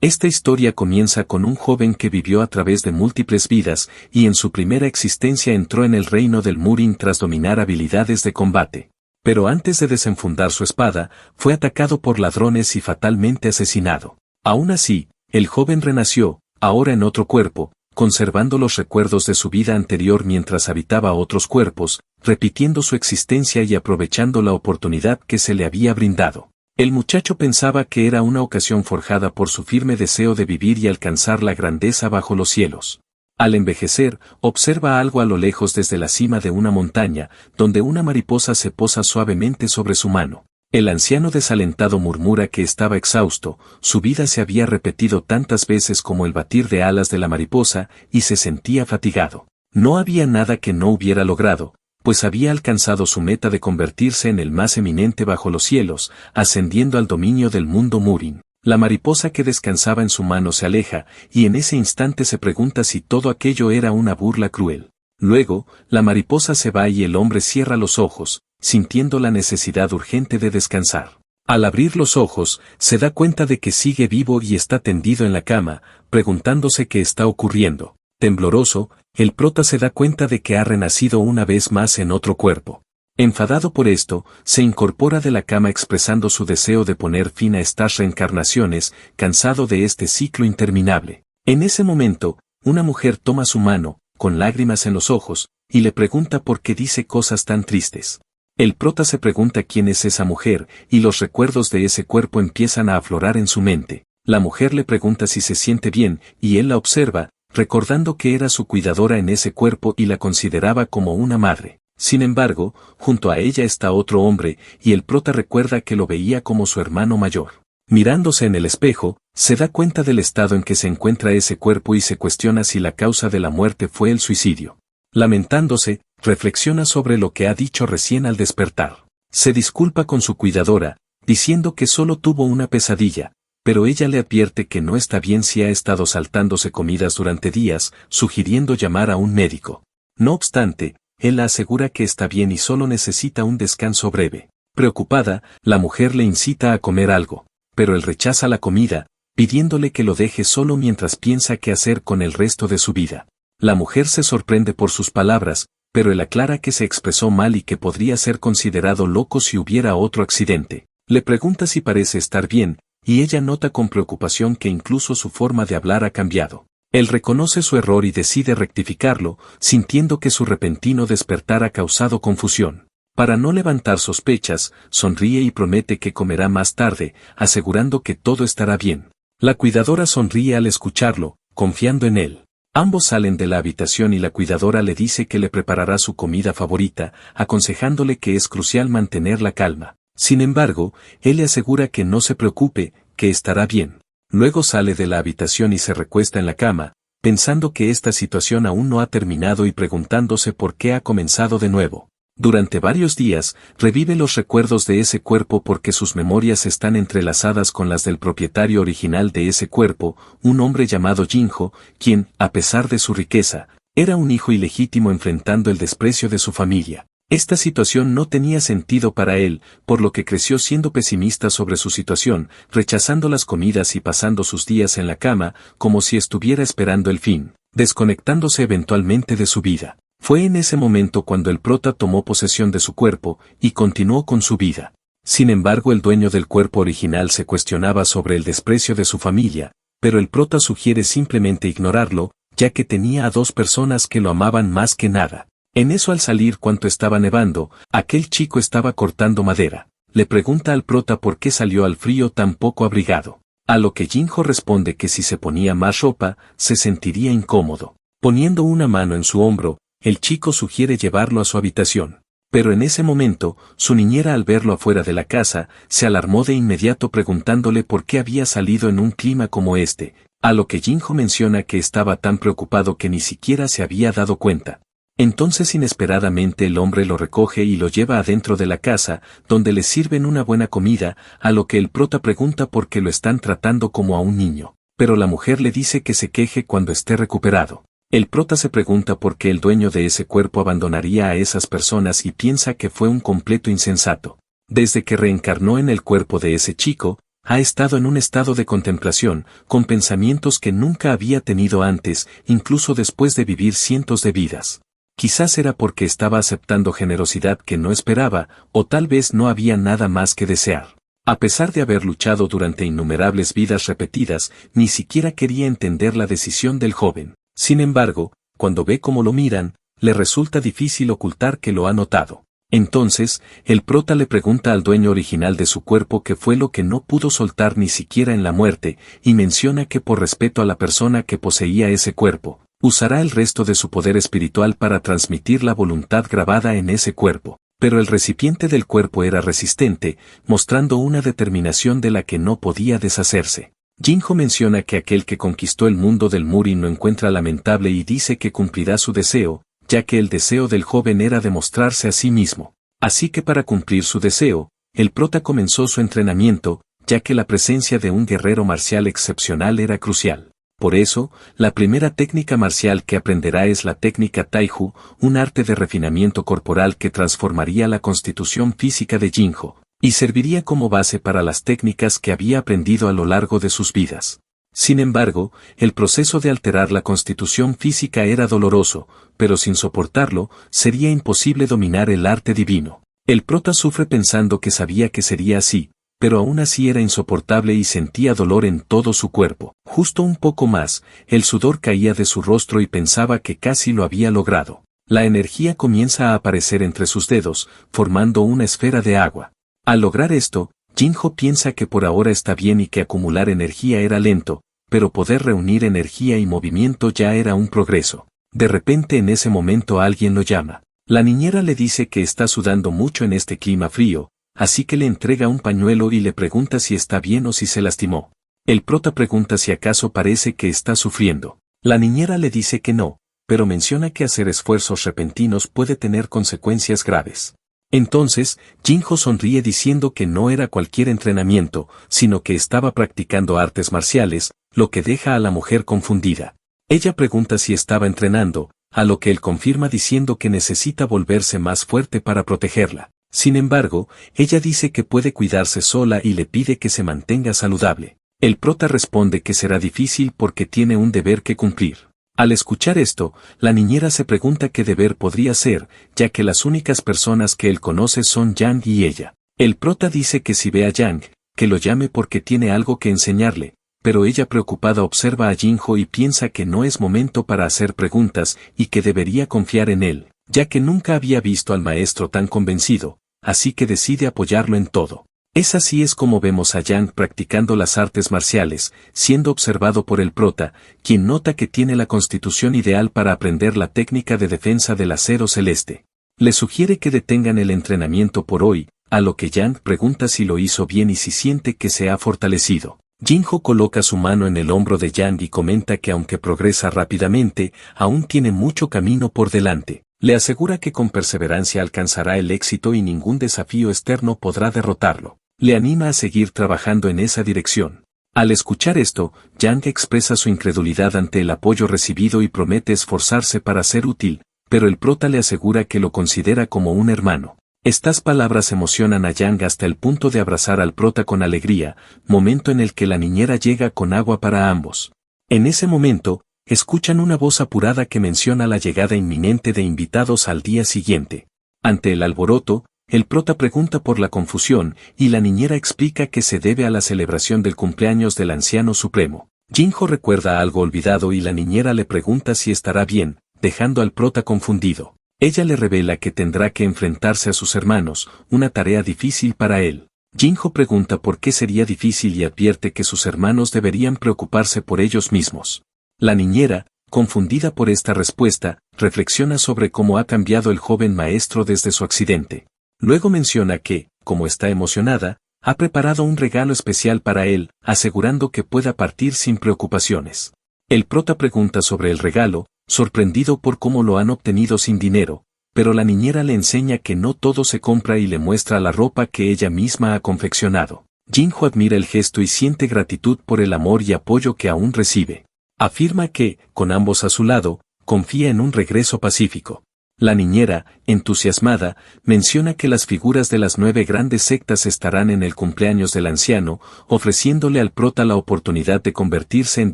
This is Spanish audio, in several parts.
Esta historia comienza con un joven que vivió a través de múltiples vidas y en su primera existencia entró en el reino del Murin tras dominar habilidades de combate. Pero antes de desenfundar su espada, fue atacado por ladrones y fatalmente asesinado. Aún así, el joven renació, ahora en otro cuerpo, conservando los recuerdos de su vida anterior mientras habitaba otros cuerpos, repitiendo su existencia y aprovechando la oportunidad que se le había brindado. El muchacho pensaba que era una ocasión forjada por su firme deseo de vivir y alcanzar la grandeza bajo los cielos. Al envejecer, observa algo a lo lejos desde la cima de una montaña, donde una mariposa se posa suavemente sobre su mano. El anciano desalentado murmura que estaba exhausto, su vida se había repetido tantas veces como el batir de alas de la mariposa, y se sentía fatigado. No había nada que no hubiera logrado, pues había alcanzado su meta de convertirse en el más eminente bajo los cielos, ascendiendo al dominio del mundo Murin. La mariposa que descansaba en su mano se aleja, y en ese instante se pregunta si todo aquello era una burla cruel. Luego, la mariposa se va y el hombre cierra los ojos, sintiendo la necesidad urgente de descansar. Al abrir los ojos, se da cuenta de que sigue vivo y está tendido en la cama, preguntándose qué está ocurriendo. Tembloroso, el prota se da cuenta de que ha renacido una vez más en otro cuerpo. Enfadado por esto, se incorpora de la cama expresando su deseo de poner fin a estas reencarnaciones, cansado de este ciclo interminable. En ese momento, una mujer toma su mano, con lágrimas en los ojos, y le pregunta por qué dice cosas tan tristes. El prota se pregunta quién es esa mujer, y los recuerdos de ese cuerpo empiezan a aflorar en su mente. La mujer le pregunta si se siente bien, y él la observa, recordando que era su cuidadora en ese cuerpo y la consideraba como una madre. Sin embargo, junto a ella está otro hombre, y el prota recuerda que lo veía como su hermano mayor. Mirándose en el espejo, se da cuenta del estado en que se encuentra ese cuerpo y se cuestiona si la causa de la muerte fue el suicidio. Lamentándose, reflexiona sobre lo que ha dicho recién al despertar. Se disculpa con su cuidadora, diciendo que solo tuvo una pesadilla, pero ella le advierte que no está bien si ha estado saltándose comidas durante días, sugiriendo llamar a un médico. No obstante, él la asegura que está bien y solo necesita un descanso breve. Preocupada, la mujer le incita a comer algo, pero él rechaza la comida, pidiéndole que lo deje solo mientras piensa qué hacer con el resto de su vida. La mujer se sorprende por sus palabras, pero él aclara que se expresó mal y que podría ser considerado loco si hubiera otro accidente. Le pregunta si parece estar bien, y ella nota con preocupación que incluso su forma de hablar ha cambiado. Él reconoce su error y decide rectificarlo, sintiendo que su repentino despertar ha causado confusión. Para no levantar sospechas, sonríe y promete que comerá más tarde, asegurando que todo estará bien. La cuidadora sonríe al escucharlo, confiando en él. Ambos salen de la habitación y la cuidadora le dice que le preparará su comida favorita, aconsejándole que es crucial mantener la calma. Sin embargo, él le asegura que no se preocupe, que estará bien. Luego sale de la habitación y se recuesta en la cama, pensando que esta situación aún no ha terminado y preguntándose por qué ha comenzado de nuevo. Durante varios días, revive los recuerdos de ese cuerpo porque sus memorias están entrelazadas con las del propietario original de ese cuerpo, un hombre llamado Jinho, quien, a pesar de su riqueza, era un hijo ilegítimo enfrentando el desprecio de su familia. Esta situación no tenía sentido para él, por lo que creció siendo pesimista sobre su situación, rechazando las comidas y pasando sus días en la cama, como si estuviera esperando el fin, desconectándose eventualmente de su vida. Fue en ese momento cuando el prota tomó posesión de su cuerpo, y continuó con su vida. Sin embargo, el dueño del cuerpo original se cuestionaba sobre el desprecio de su familia, pero el prota sugiere simplemente ignorarlo, ya que tenía a dos personas que lo amaban más que nada. En eso, al salir cuando estaba nevando, aquel chico estaba cortando madera. Le pregunta al prota por qué salió al frío tan poco abrigado. A lo que Jinho responde que si se ponía más ropa, se sentiría incómodo. Poniendo una mano en su hombro, el chico sugiere llevarlo a su habitación. Pero en ese momento, su niñera al verlo afuera de la casa, se alarmó de inmediato preguntándole por qué había salido en un clima como este, a lo que Jinho menciona que estaba tan preocupado que ni siquiera se había dado cuenta. Entonces inesperadamente el hombre lo recoge y lo lleva adentro de la casa, donde le sirven una buena comida, a lo que el prota pregunta por qué lo están tratando como a un niño, pero la mujer le dice que se queje cuando esté recuperado. El prota se pregunta por qué el dueño de ese cuerpo abandonaría a esas personas y piensa que fue un completo insensato. Desde que reencarnó en el cuerpo de ese chico, Ha estado en un estado de contemplación, con pensamientos que nunca había tenido antes, incluso después de vivir cientos de vidas. Quizás era porque estaba aceptando generosidad que no esperaba, o tal vez no había nada más que desear. A pesar de haber luchado durante innumerables vidas repetidas, ni siquiera quería entender la decisión del joven. Sin embargo, cuando ve cómo lo miran, le resulta difícil ocultar que lo ha notado. Entonces, el prota le pregunta al dueño original de su cuerpo qué fue lo que no pudo soltar ni siquiera en la muerte, y menciona que por respeto a la persona que poseía ese cuerpo, usará el resto de su poder espiritual para transmitir la voluntad grabada en ese cuerpo. Pero el recipiente del cuerpo era resistente, mostrando una determinación de la que no podía deshacerse. Jinho menciona que aquel que conquistó el mundo del Murin lo encuentra lamentable y dice que cumplirá su deseo, ya que el deseo del joven era demostrarse a sí mismo. Así que para cumplir su deseo, el prota comenzó su entrenamiento, ya que la presencia de un guerrero marcial excepcional era crucial. Por eso, la primera técnica marcial que aprenderá es la técnica Taiju, un arte de refinamiento corporal que transformaría la constitución física de Jinho, y serviría como base para las técnicas que había aprendido a lo largo de sus vidas. Sin embargo, el proceso de alterar la constitución física era doloroso, pero sin soportarlo, sería imposible dominar el arte divino. El prota sufre pensando que sabía que sería así, pero aún así era insoportable y sentía dolor en todo su cuerpo. Justo un poco más, el sudor caía de su rostro y pensaba que casi lo había logrado. La energía comienza a aparecer entre sus dedos, formando una esfera de agua. Al lograr esto, Jinho piensa que por ahora está bien y que acumular energía era lento, pero poder reunir energía y movimiento ya era un progreso. De repente en ese momento alguien lo llama. La niñera le dice que está sudando mucho en este clima frío, así que le entrega un pañuelo y le pregunta si está bien o si se lastimó. El prota pregunta si acaso parece que está sufriendo. La niñera le dice que no, pero menciona que hacer esfuerzos repentinos puede tener consecuencias graves. Entonces, Jinho sonríe diciendo que no era cualquier entrenamiento, sino que estaba practicando artes marciales, lo que deja a la mujer confundida. Ella pregunta si estaba entrenando, a lo que él confirma diciendo que necesita volverse más fuerte para protegerla. Sin embargo, ella dice que puede cuidarse sola y le pide que se mantenga saludable. El prota responde que será difícil porque tiene un deber que cumplir. Al escuchar esto, la niñera se pregunta qué deber podría ser, ya que las únicas personas que él conoce son Yang y ella. El prota dice que si ve a Yang, que lo llame porque tiene algo que enseñarle, pero ella preocupada observa a Jinho y piensa que no es momento para hacer preguntas y que debería confiar en él, ya que nunca había visto al maestro tan convencido, así que decide apoyarlo en todo. Así es como vemos a Yang practicando las artes marciales, siendo observado por el prota, quien nota que tiene la constitución ideal para aprender la técnica de defensa del acero celeste. Le sugiere que detengan el entrenamiento por hoy, a lo que Yang pregunta si lo hizo bien y si siente que se ha fortalecido. Jinho coloca su mano en el hombro de Yang y comenta que aunque progresa rápidamente, aún tiene mucho camino por delante. Le asegura que con perseverancia alcanzará el éxito y ningún desafío externo podrá derrotarlo. Le anima a seguir trabajando en esa dirección. Al escuchar esto, Yang expresa su incredulidad ante el apoyo recibido y promete esforzarse para ser útil, pero el prota le asegura que lo considera como un hermano. Estas palabras emocionan a Yang hasta el punto de abrazar al prota con alegría, momento en el que la niñera llega con agua para ambos. En ese momento, escuchan una voz apurada que menciona la llegada inminente de invitados al día siguiente. Ante el alboroto, el prota pregunta por la confusión y la niñera explica que se debe a la celebración del cumpleaños del anciano supremo. Jinho recuerda algo olvidado y la niñera le pregunta si estará bien, dejando al prota confundido. Ella le revela que tendrá que enfrentarse a sus hermanos, una tarea difícil para él. Jinho pregunta por qué sería difícil y advierte que sus hermanos deberían preocuparse por ellos mismos. La niñera, confundida por esta respuesta, reflexiona sobre cómo ha cambiado el joven maestro desde su accidente. Luego menciona que, como está emocionada, ha preparado un regalo especial para él, asegurando que pueda partir sin preocupaciones. El prota pregunta sobre el regalo, sorprendido por cómo lo han obtenido sin dinero, pero la niñera le enseña que no todo se compra y le muestra la ropa que ella misma ha confeccionado. Jinho admira el gesto y siente gratitud por el amor y apoyo que aún recibe. Afirma que, con ambos a su lado, confía en un regreso pacífico. La niñera, entusiasmada, menciona que las figuras de las 9 grandes sectas estarán en el cumpleaños del anciano, ofreciéndole al prota la oportunidad de convertirse en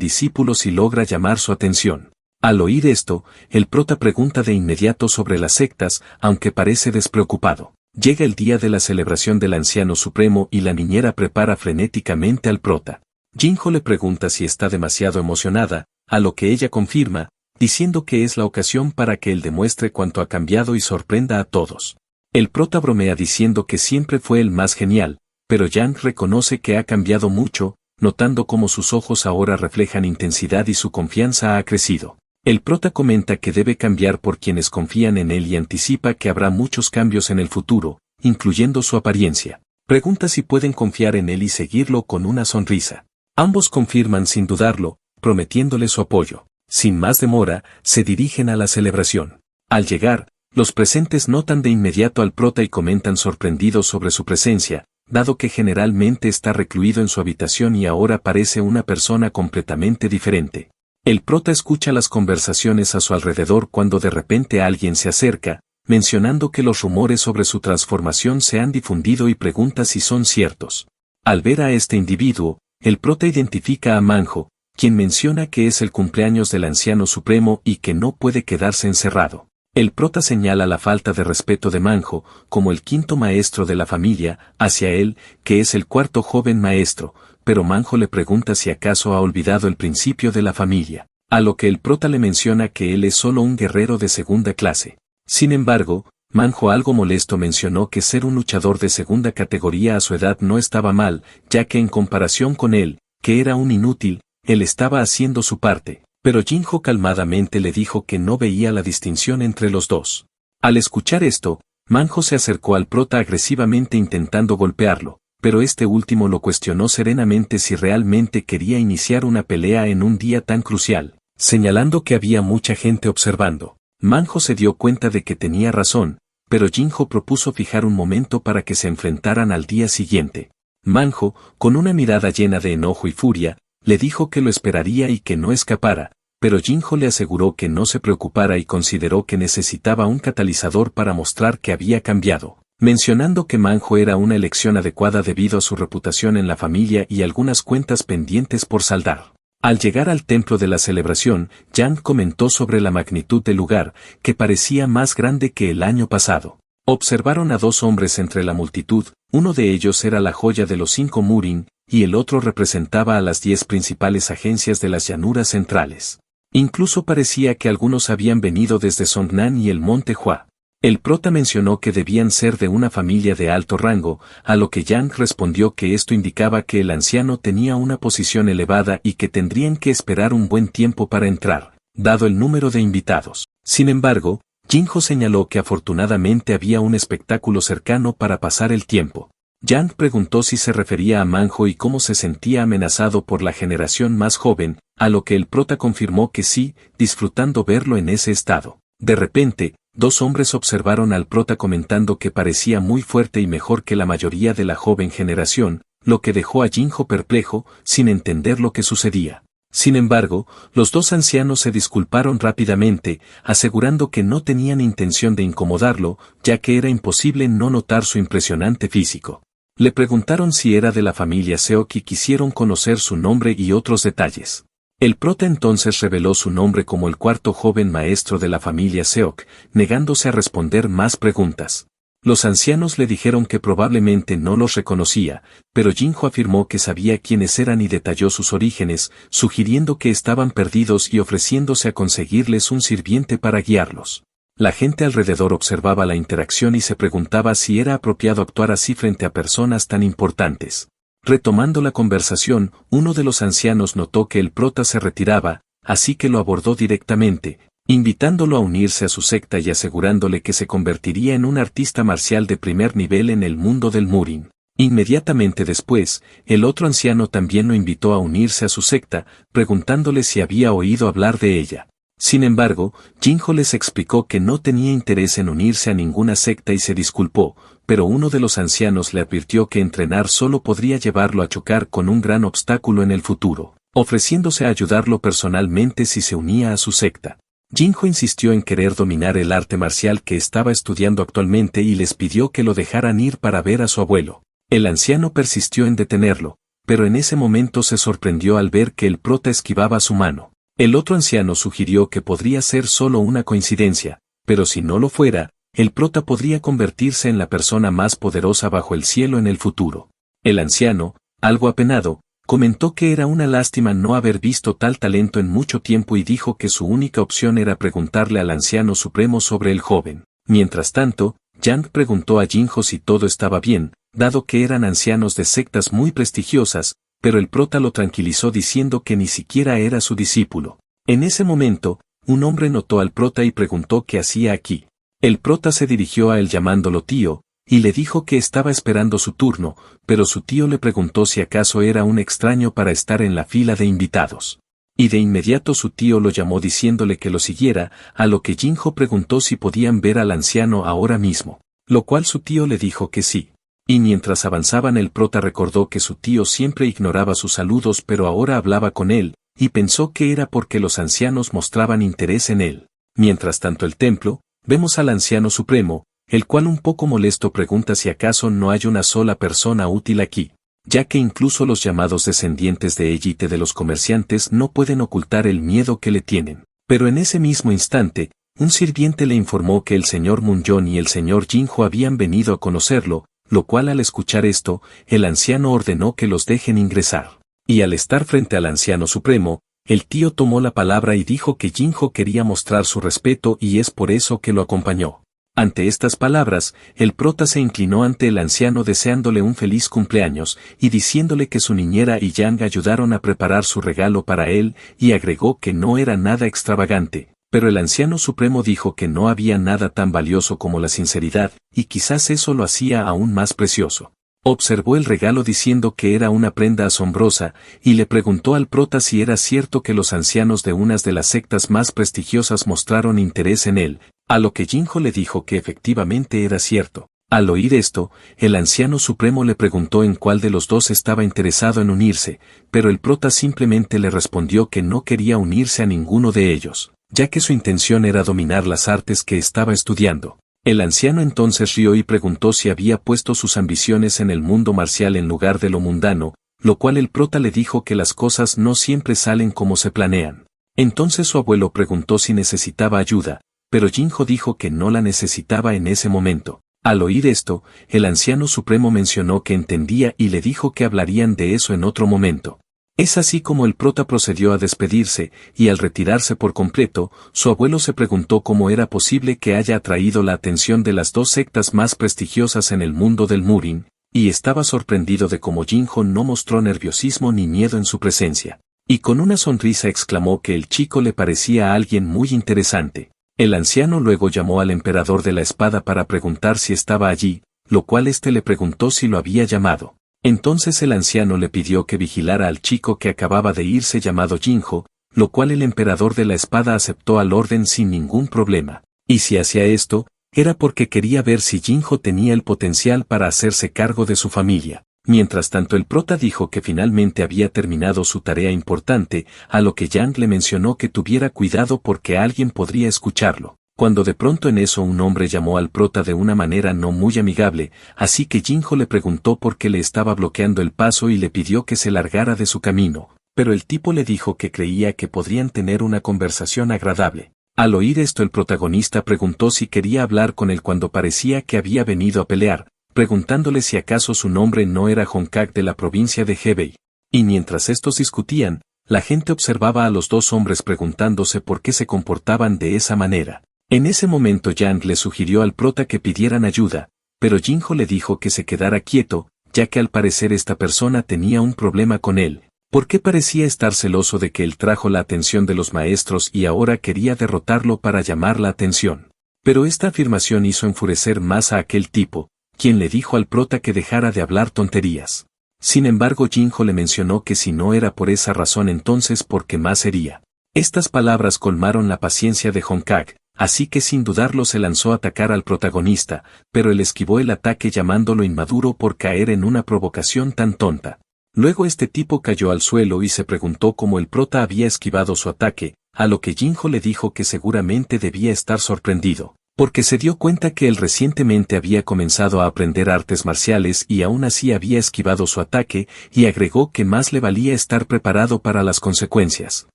discípulo si logra llamar su atención. Al oír esto, el prota pregunta de inmediato sobre las sectas, aunque parece despreocupado. Llega el día de la celebración del anciano supremo y la niñera prepara frenéticamente al prota. Jinho le pregunta si está demasiado emocionada, a lo que ella confirma, diciendo que es la ocasión para que él demuestre cuánto ha cambiado y sorprenda a todos. El prota bromea diciendo que siempre fue el más genial, pero Yang reconoce que ha cambiado mucho, notando cómo sus ojos ahora reflejan intensidad y su confianza ha crecido. El prota comenta que debe cambiar por quienes confían en él y anticipa que habrá muchos cambios en el futuro, incluyendo su apariencia. Pregunta si pueden confiar en él y seguirlo con una sonrisa. Ambos confirman sin dudarlo, prometiéndole su apoyo. Sin más demora, se dirigen a la celebración. Al llegar, los presentes notan de inmediato al prota y comentan sorprendidos sobre su presencia, dado que generalmente está recluido en su habitación y ahora parece una persona completamente diferente. El prota escucha las conversaciones a su alrededor cuando de repente alguien se acerca, mencionando que los rumores sobre su transformación se han difundido y pregunta si son ciertos. Al ver a este individuo, el prota identifica a Manjo, quien menciona que es el cumpleaños del anciano supremo y que no puede quedarse encerrado. El prota señala la falta de respeto de Manjo, como el quinto maestro de la familia, hacia él, que es el cuarto joven maestro, pero Manjo le pregunta si acaso ha olvidado el principio de la familia, a lo que el prota le menciona que él es solo un guerrero de segunda clase. Sin embargo, Manjo algo molesto mencionó que ser un luchador de segunda categoría a su edad no estaba mal, ya que en comparación con él, que era un inútil, él estaba haciendo su parte, pero Jinho calmadamente le dijo que no veía la distinción entre los dos. Al escuchar esto, Manjo se acercó al prota agresivamente intentando golpearlo, pero este último lo cuestionó serenamente si realmente quería iniciar una pelea en un día tan crucial, señalando que había mucha gente observando. Manjo se dio cuenta de que tenía razón, pero Jinho propuso fijar un momento para que se enfrentaran al día siguiente. Manjo, con una mirada llena de enojo y furia, le dijo que lo esperaría y que no escapara, pero Jinho le aseguró que no se preocupara y consideró que necesitaba un catalizador para mostrar que había cambiado, mencionando que Manjo era una elección adecuada debido a su reputación en la familia y algunas cuentas pendientes por saldar. Al llegar al templo de la celebración, Yang comentó sobre la magnitud del lugar, que parecía más grande que el año pasado. Observaron a 2 hombres entre la multitud, uno de ellos era la joya de los 5 Murin, y el otro representaba a las 10 principales agencias de las llanuras centrales. Incluso parecía que algunos habían venido desde Songnan y el Monte Hua. El prota mencionó que debían ser de una familia de alto rango, a lo que Yang respondió que esto indicaba que el anciano tenía una posición elevada y que tendrían que esperar un buen tiempo para entrar, dado el número de invitados. Sin embargo, Jinho señaló que afortunadamente había un espectáculo cercano para pasar el tiempo. Yang preguntó si se refería a Manjo y cómo se sentía amenazado por la generación más joven, a lo que el prota confirmó que sí, disfrutando verlo en ese estado. De repente, 2 hombres observaron al prota comentando que parecía muy fuerte y mejor que la mayoría de la joven generación, lo que dejó a Jinho perplejo, sin entender lo que sucedía. Sin embargo, los 2 ancianos se disculparon rápidamente, asegurando que no tenían intención de incomodarlo, ya que era imposible no notar su impresionante físico. Le preguntaron si era de la familia Seok y quisieron conocer su nombre y otros detalles. El prota entonces reveló su nombre como el cuarto joven maestro de la familia Seok, negándose a responder más preguntas. Los ancianos le dijeron que probablemente no los reconocía, pero Jinho afirmó que sabía quiénes eran y detalló sus orígenes, sugiriendo que estaban perdidos y ofreciéndose a conseguirles un sirviente para guiarlos. La gente alrededor observaba la interacción y se preguntaba si era apropiado actuar así frente a personas tan importantes. Retomando la conversación, uno de los ancianos notó que el prota se retiraba, así que lo abordó directamente, invitándolo a unirse a su secta y asegurándole que se convertiría en un artista marcial de primer nivel en el mundo del Murin. Inmediatamente después, el otro anciano también lo invitó a unirse a su secta, preguntándole si había oído hablar de ella. Sin embargo, Jinho les explicó que no tenía interés en unirse a ninguna secta y se disculpó, pero uno de los ancianos le advirtió que entrenar solo podría llevarlo a chocar con un gran obstáculo en el futuro, ofreciéndose a ayudarlo personalmente si se unía a su secta. Jinho insistió en querer dominar el arte marcial que estaba estudiando actualmente y les pidió que lo dejaran ir para ver a su abuelo. El anciano persistió en detenerlo, pero en ese momento se sorprendió al ver que el prota esquivaba su mano. El otro anciano sugirió que podría ser solo una coincidencia, pero si no lo fuera, el prota podría convertirse en la persona más poderosa bajo el cielo en el futuro. El anciano, algo apenado, comentó que era una lástima no haber visto tal talento en mucho tiempo y dijo que su única opción era preguntarle al anciano supremo sobre el joven. Mientras tanto, Yang preguntó a Jinho si todo estaba bien, dado que eran ancianos de sectas muy prestigiosas, pero el prota lo tranquilizó diciendo que ni siquiera era su discípulo. En ese momento, un hombre notó al prota y preguntó qué hacía aquí. El prota se dirigió a él llamándolo tío, y le dijo que estaba esperando su turno, pero su tío le preguntó si acaso era un extraño para estar en la fila de invitados. Y de inmediato su tío lo llamó diciéndole que lo siguiera, a lo que Jinho preguntó si podían ver al anciano ahora mismo, lo cual su tío le dijo que sí. Y mientras avanzaban el prota recordó que su tío siempre ignoraba sus saludos pero ahora hablaba con él, y pensó que era porque los ancianos mostraban interés en él. Mientras tanto el templo, vemos al anciano supremo, el cual un poco molesto pregunta si acaso no hay una sola persona útil aquí, ya que incluso los llamados descendientes de élite de los comerciantes no pueden ocultar el miedo que le tienen. Pero en ese mismo instante, un sirviente le informó que el señor Munyon y el señor Jinho habían venido a conocerlo, lo cual al escuchar esto, el anciano ordenó que los dejen ingresar. Y al estar frente al anciano supremo, el tío tomó la palabra y dijo que Jinho quería mostrar su respeto y es por eso que lo acompañó. Ante estas palabras, el prota se inclinó ante el anciano deseándole un feliz cumpleaños y diciéndole que su niñera y Yang ayudaron a preparar su regalo para él y agregó que no era nada extravagante, pero el anciano supremo dijo que no había nada tan valioso como la sinceridad y quizás eso lo hacía aún más precioso. Observó el regalo diciendo que era una prenda asombrosa y le preguntó al prota si era cierto que los ancianos de unas de las sectas más prestigiosas mostraron interés en él, a lo que Jinho le dijo que efectivamente era cierto. Al oír esto, el anciano supremo le preguntó en cuál de los dos estaba interesado en unirse, pero el prota simplemente le respondió que no quería unirse a ninguno de ellos, ya que su intención era dominar las artes que estaba estudiando. El anciano entonces rió y preguntó si había puesto sus ambiciones en el mundo marcial en lugar de lo mundano, lo cual el prota le dijo que las cosas no siempre salen como se planean. Entonces su abuelo preguntó si necesitaba ayuda, pero Jinho dijo que no la necesitaba en ese momento. Al oír esto, el anciano supremo mencionó que entendía y le dijo que hablarían de eso en otro momento. Es así como el prota procedió a despedirse, y al retirarse por completo, su abuelo se preguntó cómo era posible que haya atraído la atención de las dos sectas más prestigiosas en el mundo del Murin, y estaba sorprendido de cómo Jinho no mostró nerviosismo ni miedo en su presencia. Y con una sonrisa exclamó que el chico le parecía a alguien muy interesante. El anciano luego llamó al emperador de la espada para preguntar si estaba allí, lo cual éste le preguntó si lo había llamado. Entonces el anciano le pidió que vigilara al chico que acababa de irse llamado Jinho, lo cual el emperador de la espada aceptó al orden sin ningún problema. Y si hacía esto, era porque quería ver si Jinho tenía el potencial para hacerse cargo de su familia. Mientras tanto el prota dijo que finalmente había terminado su tarea importante, a lo que Yang le mencionó que tuviera cuidado porque alguien podría escucharlo. Cuando de pronto en eso un hombre llamó al prota de una manera no muy amigable, así que Jinho le preguntó por qué le estaba bloqueando el paso y le pidió que se largara de su camino, pero el tipo le dijo que creía que podrían tener una conversación agradable. Al oír esto el protagonista preguntó si quería hablar con él cuando parecía que había venido a pelear, preguntándole si acaso su nombre no era Honkak de la provincia de Hebei. Y mientras estos discutían, la gente observaba a los dos hombres preguntándose por qué se comportaban de esa manera. En ese momento Yang le sugirió al prota que pidieran ayuda, pero Jinho le dijo que se quedara quieto, ya que al parecer esta persona tenía un problema con él, porque parecía estar celoso de que él trajo la atención de los maestros y ahora quería derrotarlo para llamar la atención. Pero esta afirmación hizo enfurecer más a aquel tipo, quien le dijo al prota que dejara de hablar tonterías. Sin embargo Jinho le mencionó que si no era por esa razón entonces ¿por qué más sería? Estas palabras colmaron la paciencia de Honkak, así que sin dudarlo se lanzó a atacar al protagonista, pero él esquivó el ataque llamándolo inmaduro por caer en una provocación tan tonta. Luego este tipo cayó al suelo y se preguntó cómo el prota había esquivado su ataque, a lo que Jinho le dijo que seguramente debía estar sorprendido, porque se dio cuenta que él recientemente había comenzado a aprender artes marciales y aún así había esquivado su ataque, y agregó que más le valía estar preparado para las consecuencias,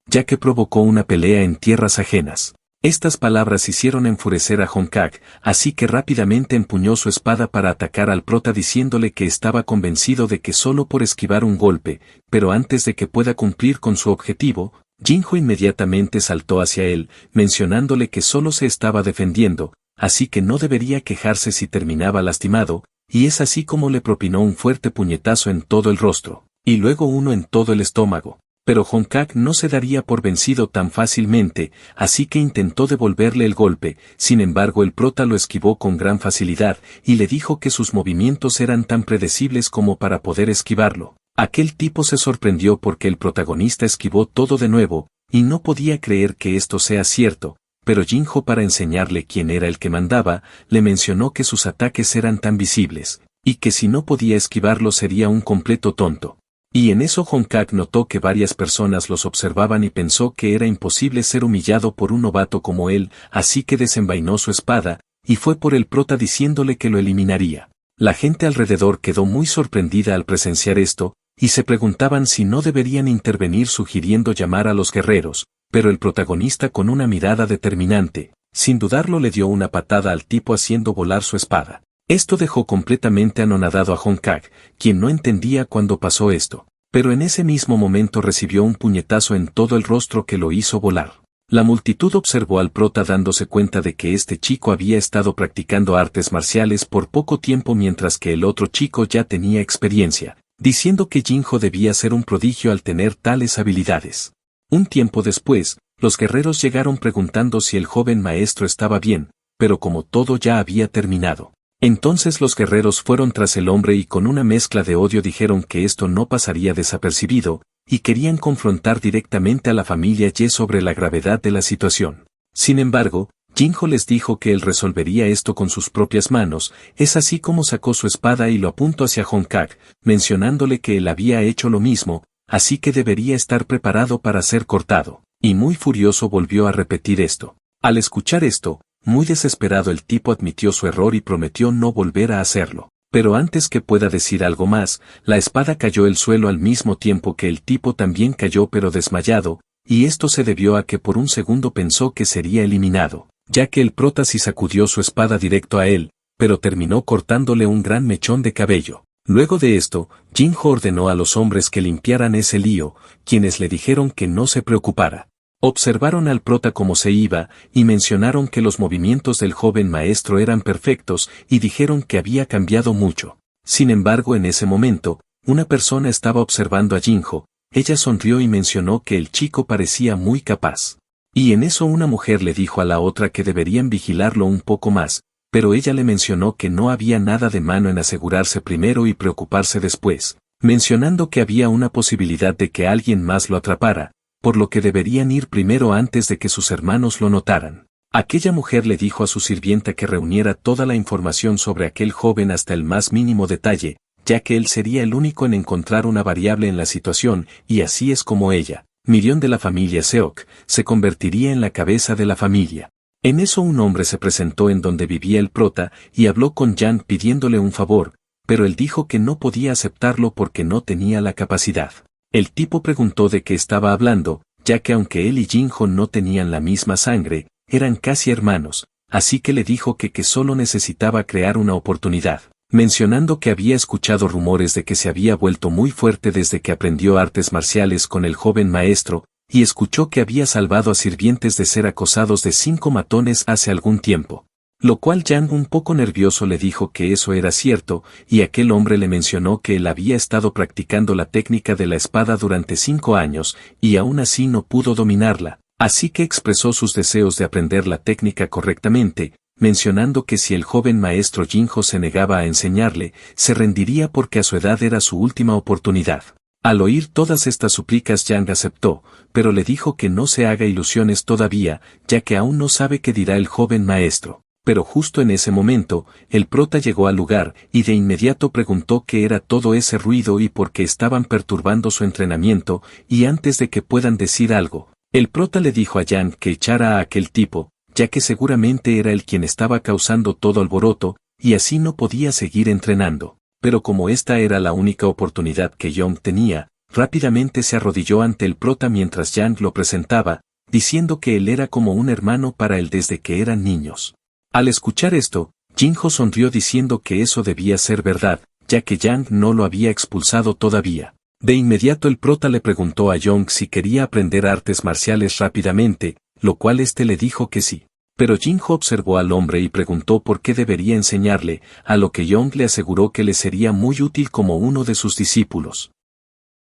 ya que provocó una pelea en tierras ajenas. Estas palabras hicieron enfurecer a Hong-Kak, así que rápidamente empuñó su espada para atacar al prota diciéndole que estaba convencido de que solo por esquivar un golpe, pero antes de que pueda cumplir con su objetivo, Jinho inmediatamente saltó hacia él, mencionándole que solo se estaba defendiendo, así que no debería quejarse si terminaba lastimado, y es así como le propinó un fuerte puñetazo en todo el rostro, y luego uno en todo el estómago. Pero Hong-Kak no se daría por vencido tan fácilmente, así que intentó devolverle el golpe, sin embargo el prota lo esquivó con gran facilidad, y le dijo que sus movimientos eran tan predecibles como para poder esquivarlo. Aquel tipo se sorprendió porque el protagonista esquivó todo de nuevo, y no podía creer que esto sea cierto, pero Jinho, para enseñarle quién era el que mandaba, le mencionó que sus ataques eran tan visibles, y que si no podía esquivarlo sería un completo tonto. Y en eso Hong-Kak notó que varias personas los observaban y pensó que era imposible ser humillado por un novato como él, así que desenvainó su espada, y fue por el prota diciéndole que lo eliminaría. La gente alrededor quedó muy sorprendida al presenciar esto, y se preguntaban si no deberían intervenir sugiriendo llamar a los guerreros, pero el protagonista con una mirada determinante, sin dudarlo le dio una patada al tipo haciendo volar su espada. Esto dejó completamente anonadado a Hong-Kak, quien no entendía cuándo pasó esto, pero en ese mismo momento recibió un puñetazo en todo el rostro que lo hizo volar. La multitud observó al prota dándose cuenta de que este chico había estado practicando artes marciales por poco tiempo mientras que el otro chico ya tenía experiencia, diciendo que Jinho debía ser un prodigio al tener tales habilidades. Un tiempo después, los guerreros llegaron preguntando si el joven maestro estaba bien, pero como todo ya había terminado. Entonces los guerreros fueron tras el hombre y con una mezcla de odio dijeron que esto no pasaría desapercibido, y querían confrontar directamente a la familia Ye sobre la gravedad de la situación. Sin embargo, Jinho les dijo que él resolvería esto con sus propias manos, es así como sacó su espada y lo apuntó hacia Hong-Kak, mencionándole que él había hecho lo mismo, así que debería estar preparado para ser cortado, y muy furioso volvió a repetir esto. Al escuchar esto, muy desesperado el tipo admitió su error y prometió no volver a hacerlo. Pero antes que pueda decir algo más, la espada cayó al suelo al mismo tiempo que el tipo también cayó pero desmayado, y esto se debió a que por un segundo pensó que sería eliminado, ya que el prota sí sacudió su espada directo a él, pero terminó cortándole un gran mechón de cabello. Luego de esto, Jinho ordenó a los hombres que limpiaran ese lío, quienes le dijeron que no se preocupara. Observaron al prota cómo se iba, y mencionaron que los movimientos del joven maestro eran perfectos, y dijeron que había cambiado mucho. Sin embargo, en ese momento, una persona estaba observando a Jinho, ella sonrió y mencionó que el chico parecía muy capaz. Y en eso una mujer le dijo a la otra que deberían vigilarlo un poco más, pero ella le mencionó que no había nada de mano en asegurarse primero y preocuparse después, mencionando que había una posibilidad de que alguien más lo atrapara, por lo que deberían ir primero antes de que sus hermanos lo notaran. Aquella mujer le dijo a su sirvienta que reuniera toda la información sobre aquel joven hasta el más mínimo detalle, ya que él sería el único en encontrar una variable en la situación, y así es como ella, Miriam de la familia Seok, se convertiría en la cabeza de la familia. En eso un hombre se presentó en donde vivía el prota, y habló con Jan pidiéndole un favor, pero él dijo que no podía aceptarlo porque no tenía la capacidad. El tipo preguntó de qué estaba hablando, ya que aunque él y Jinho no tenían la misma sangre, eran casi hermanos, así que le dijo que solo necesitaba crear una oportunidad, mencionando que había escuchado rumores de que se había vuelto muy fuerte desde que aprendió artes marciales con el joven maestro, y escuchó que había salvado a sirvientes de ser acosados de 5 matones hace algún tiempo. Lo cual Yang un poco nervioso le dijo que eso era cierto, y aquel hombre le mencionó que él había estado practicando la técnica de la espada durante 5 años, y aún así no pudo dominarla, así que expresó sus deseos de aprender la técnica correctamente, mencionando que si el joven maestro Jinho se negaba a enseñarle, se rendiría porque a su edad era su última oportunidad. Al oír todas estas súplicas Yang aceptó, pero le dijo que no se haga ilusiones todavía, ya que aún no sabe qué dirá el joven maestro. Pero justo en ese momento, el prota llegó al lugar y de inmediato preguntó qué era todo ese ruido y por qué estaban perturbando su entrenamiento, y antes de que puedan decir algo, El prota le dijo a Yang que echara a aquel tipo, ya que seguramente era él quien estaba causando todo alboroto, y así no podía seguir entrenando. Pero como esta era la única oportunidad que Young tenía, rápidamente se arrodilló ante el prota mientras Yang lo presentaba, diciendo que él era como un hermano para él desde que eran niños. Al escuchar esto, Jinho sonrió diciendo que eso debía ser verdad, ya que Yang no lo había expulsado todavía. De inmediato el prota le preguntó a Young si quería aprender artes marciales rápidamente, lo cual éste le dijo que sí. Pero Jinho observó al hombre y preguntó por qué debería enseñarle, a lo que Young le aseguró que le sería muy útil como uno de sus discípulos.